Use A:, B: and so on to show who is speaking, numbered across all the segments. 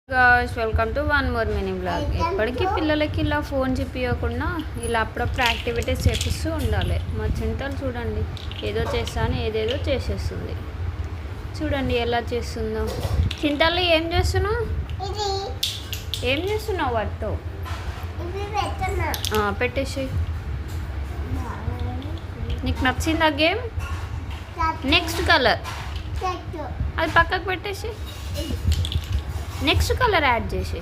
A: Guys welcome to one more mini blog. ఎప్పటికీ పిల్లలకి ఇలా ఫోన్ చెప్పియకుండా ఇలా అప్పుడప్పుడు యాక్టివిటీస్ చేపిస్తూ ఉండాలి. మా చింతలు చూడండి, ఏదో చేస్తాను ఏదేదో చేసేస్తుంది. చూడండి ఎలా చేస్తుందో. చింతలు ఏం చేస్తున్నావు? ఏం చేస్తున్నావు వాటితో? పెట్టేసి. నీకు నచ్చిందా గేమ్? నెక్స్ట్ కలర్ అది పక్కకు పెట్టేసి నెక్స్ట్ కలర్ యాడ్ చేసి.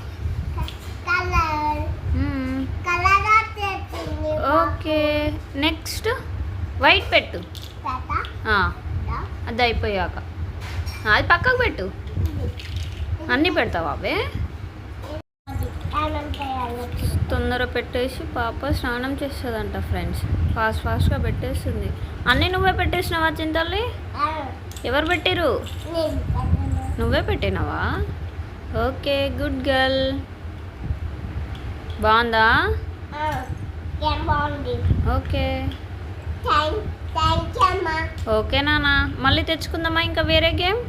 A: ఓకే, నెక్స్ట్ వైట్ పెట్టు. అది అయిపోయాక అది పక్కకు పెట్టు. అన్నీ పెడతావా అవే? తొందర పెట్టేసి పాప స్నానం చేస్తుందంట ఫ్రెండ్స్. ఫాస్ట్గా పెట్టేస్తుంది. అన్నీ నువ్వే పెట్టేసినావా చింతల్లి? ఎవరు పెట్టిరు? నువ్వే పెట్టినావా? Okay, good girl. బాగుందా? ఓకే ఓకే నాన్న, మళ్ళీ తెచ్చుకుందామా ఇంకా వేరే గేమ్?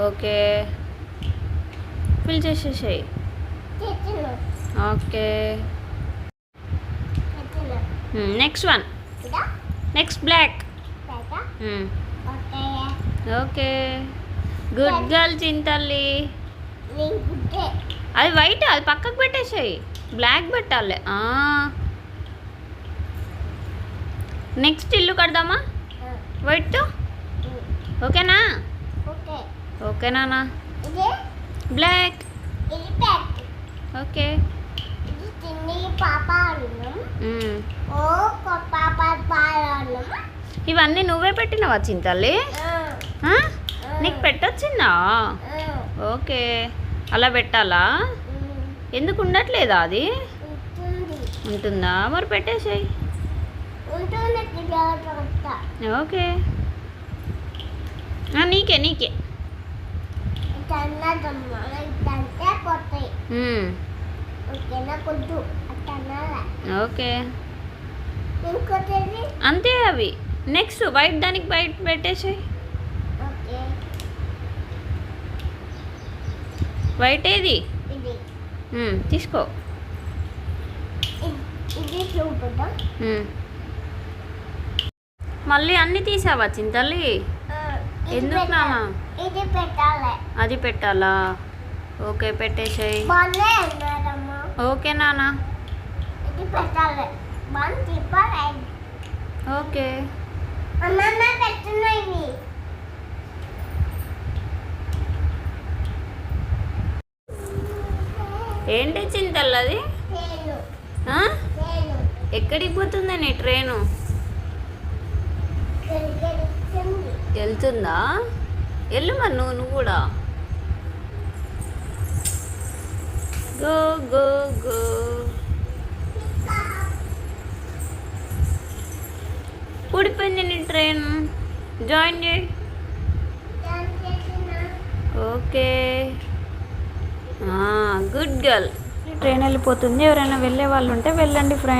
A: ఓకే, ఫిల్ చేసేసాయి. Okay, next one. Next block. Okay, good girl చింతల్లి. అది వైట్, అది పక్కకు పెట్టేసాయి. బ్లాక్ పెట్టాలి. నెక్స్ట్ ఇల్లు కడదామా వైట్తో? ఓకేనా? ఓకేనా? బ్లాక్. ఓకే, ఇవన్నీ నువ్వే పెట్టినావా చింతల్లి? నీకు పెట్టొచ్చిందా? ఓకే, అలా పెట్టాలా? ఎందుకు ఉండట్లేదా? అది ఉంటుందా? మరి పెట్టేసాయి. ఓకే, నీకే ఓకే, అంతే అవి. నెక్స్ట్ వైట్, దానికి వైట్ పెట్టేసాయి. వైట్ ఏది? తీసుకో. మళ్ళీ అన్నీ తీసావా చింతల్లి? ఎందుకు నాన్న? అది పెట్టాలా? ఓకే, పెట్టేసాయి. ఓకే నాన్న. ఓకే, ఏంటి చింతల్ అది? ఎక్కడికి పోతుంది నీ ట్రైను? వెళ్తుందా? వెళ్ళు మరి నువ్వు కూడా. Go go go. ఊడిపోయింది నీ ట్రైన్. జాయిన్ చేయి. Okay, good girl. ట్రైన్ వెళ్ళిపోతుంది. ఎవరైనా వెళ్ళే వాళ్ళు ఉంటే వెళ్ళండి ఫ్రెండ్స్.